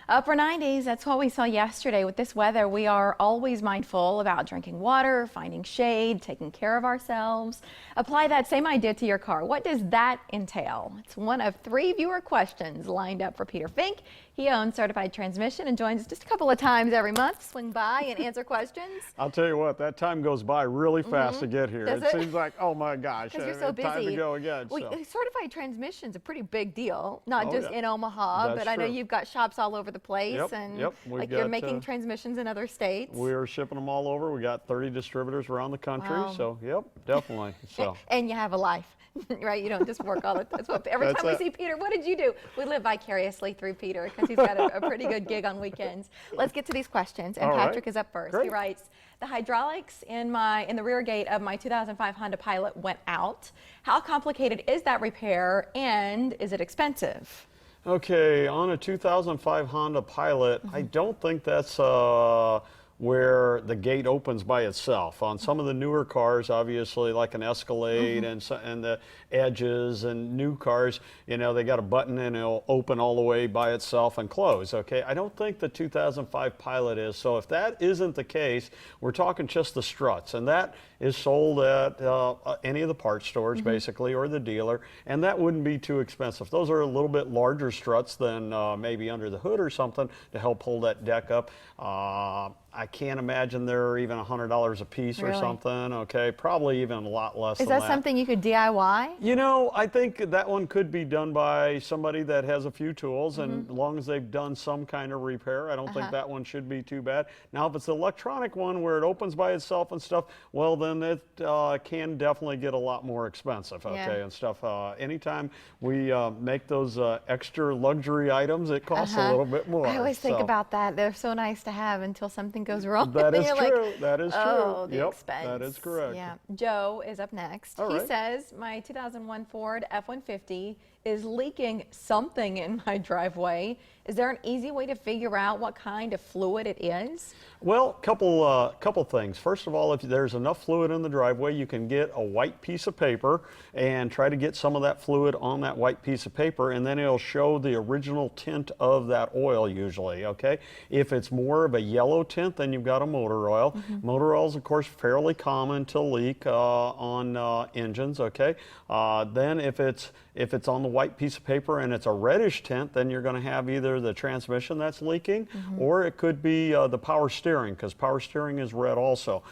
Upper 90s, that's what we saw yesterday. With this weather, we are always mindful about drinking water, finding shade, taking care of ourselves. Apply that same idea to your car. What does that entail? It's one of 3 viewer questions lined up for Peter Fink. He owns Certified Transmission and joins us just a couple of times every month. Swing by and answer questions. I'll tell you what, that time goes by really fast to get here. Does It it? seems like, oh my gosh, Because you're so busy. time to go again. Well, So. Certified Transmission's a pretty big deal, not just yeah. in Omaha, That's but I know true. you've got shops all over the place, Yep, and yep. you're making transmissions in other states. We're shipping them all over. We got 30 distributors around the country. Wow. So, yep, definitely. So. And you have a life, right? You don't just work all the time. Every time we see Peter, what did you do? We live vicariously through Peter because he's got a pretty good gig on weekends. Let's get to these questions. And All right. Patrick is up first. Great. He writes, the hydraulics in the rear gate of my 2005 Honda Pilot went out. How complicated is that repair, and is it expensive? Okay, on a 2005 Honda Pilot, I don't think that's where the gate opens by itself. On some of the newer cars, obviously, like an Escalade and the Edges and new cars, you know, they got a button and it'll open all the way by itself and close, okay? I don't think the 2005 Pilot is, so if that isn't the case, we're talking just the struts, and that is sold at any of the parts stores, basically, or the dealer, and that wouldn't be too expensive. Those are a little bit larger struts than maybe under the hood or something to help hold that deck up. I can't imagine they're even $100 a piece or something, okay? Probably even a lot less than that. Is that something you could DIY? You know, I think that one could be done by somebody that has a few tools, and as long as they've done some kind of repair, I don't think that one should be too bad. Now, if it's an electronic one where it opens by itself and stuff, well, then it can definitely get a lot more expensive, okay, and stuff. Anytime we make those extra luxury items, it costs a little bit more. I always think about that. They're so nice to have until something goes wrong. That is true. Like, that is true. Oh, the Yep, expense. that is correct. Yeah. Joe is up next. All He right. says, my 2001 Ford F-150 is leaking something in my driveway. Is there an easy way to figure out what kind of fluid it is? Well, couple things. First of all, if there's enough fluid in the driveway, you can get a white piece of paper and try to get some of that fluid on that white piece of paper, and then it'll show the original tint of that oil usually, okay? If it's more of a yellow tint, then you've got a motor oil. Motor oil is, of course, fairly common to leak on engines, okay? Then if it's on the white piece of paper and it's a reddish tint, then you're going to have either the transmission that's leaking, or it could be the power steering, because power steering is red also.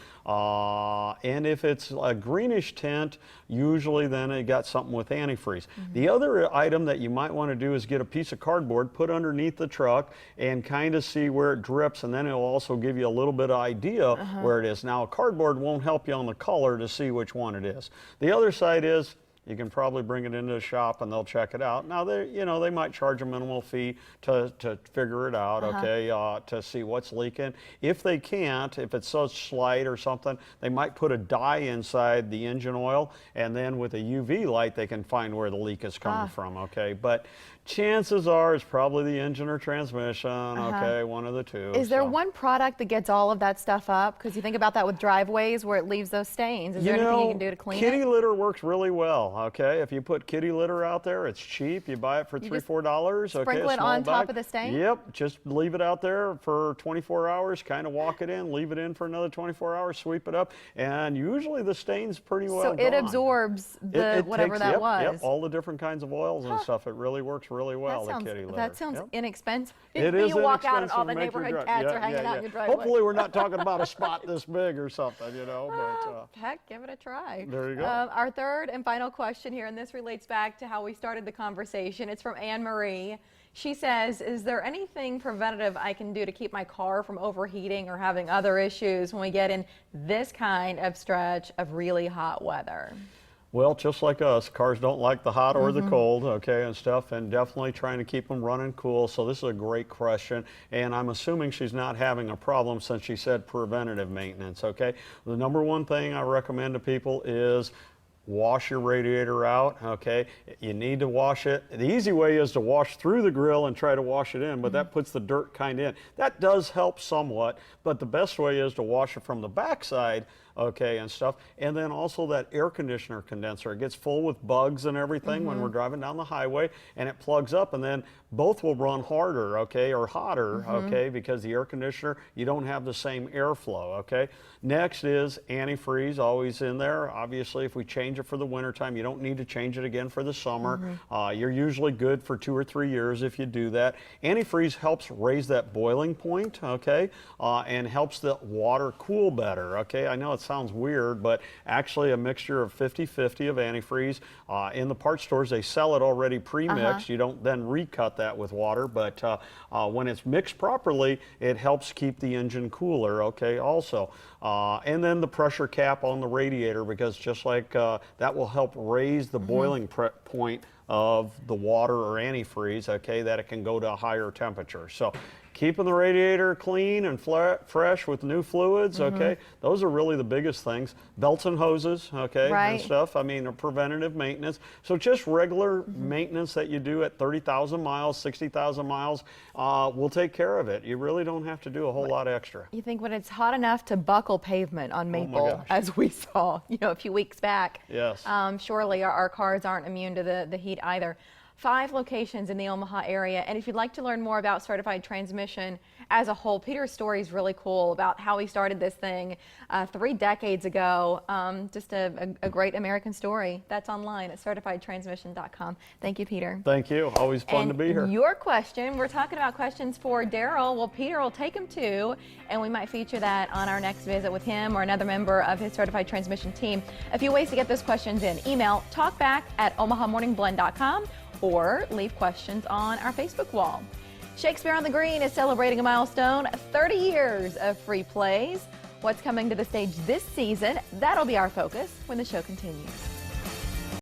And if it's a greenish tint, usually then it got something with antifreeze. The other item that you might want to do is get a piece of cardboard, put underneath the truck, and kind of see where it drips, and then it'll also give you a little bit of idea where it is. Now, a cardboard won't help you on the color to see which one it is. The other side is, you can probably bring it into a shop and they'll check it out. Now, they might charge a minimal fee to figure it out, okay, to see what's leaking. If they can't, if it's so slight or something, they might put a dye inside the engine oil, and then with a UV light, they can find where the leak is coming from, okay? But chances are it's probably the engine or transmission, okay, one of the two. Is there one product that gets all of that stuff up? Because you think about that with driveways where it leaves those stains. Is there anything you can do to clean it? Kitty litter works really well, okay? If you put kitty litter out there, it's cheap. You buy it for $3, $4. Sprinkle it on top of the stain? Yep, just leave it out there for 24 hours, kind of walk it in, leave it in for another 24 hours, sweep it up, and usually the stain's pretty well So it gone. absorbs It whatever takes, that was? Yep, all the different kinds of oils and stuff. It really works really well, the kitty litter. That sounds inexpensive. It is You walk out and inexpensive all the to make your neighborhood drive. cats are hanging out in your driveway. Hopefully we're not talking about a spot this big or something, you know. But, heck, give it a try. There you go. Our third and final question here, and this relates back to how we started the conversation. It's from Anne Marie. She says, is there anything preventative I can do to keep my car from overheating or having other issues when we get in this kind of stretch of really hot weather? Well, just like us, cars don't like the hot or the cold, okay, and stuff, and definitely trying to keep them running cool. So this is a great question, and I'm assuming she's not having a problem since she said preventative maintenance, okay? The number one thing I recommend to people is wash your radiator out, okay? You need to wash it. The easy way is to wash through the grill and try to wash it in, but that puts the dirt kind of in. That does help somewhat, but the best way is to wash it from the backside, okay, and stuff. And then also that air conditioner condenser. It gets full with bugs and everything when we're driving down the highway, and it plugs up, and then both will run harder, okay, or hotter, okay, because the air conditioner, you don't have the same airflow, okay. Next is antifreeze, always in there. Obviously, if we change it for the wintertime, you don't need to change it again for the summer. You're usually good for 2 or 3 years if you do that. Antifreeze helps raise that boiling point, okay, and helps the water cool better, okay. I know it sounds weird, but actually a mixture of 50-50 of antifreeze. In the parts stores, they sell it already pre-mixed. You don't then recut that with water, but when it's mixed properly, it helps keep the engine cooler, okay, also. And then the pressure cap on the radiator, because just like that will help raise the boiling point of the water or antifreeze, okay, that it can go to a higher temperature. So keeping the radiator clean and fresh with new fluids, okay, those are really the biggest things. Belts and hoses, okay, and stuff, I mean, preventative maintenance. So just regular maintenance that you do at 30,000 miles, 60,000 miles, will take care of it. You really don't have to do a whole lot extra. You think when it's hot enough to buckle pavement on Maple, as we saw, a few weeks back, yes, surely our cars aren't immune to the heat either. 5 locations in the Omaha area, and if you'd like to learn more about certified transmission as a whole, Peter's story is really cool about how he started this thing 3 decades ago. Just a great American story. That's online at certifiedtransmission.com. Thank you, Peter. Thank you. Always fun to be here. Your question, we're talking about questions for Daryl. Well, Peter will take them too, and we might feature that on our next visit with him or another member of his certified transmission team. A few ways to get those questions in. Email talkback@omahamorningblend.com or leave questions on our Facebook wall. Shakespeare on the Green is celebrating a milestone, 30 years of free plays. What's coming to the stage this season? That'll be our focus when the show continues.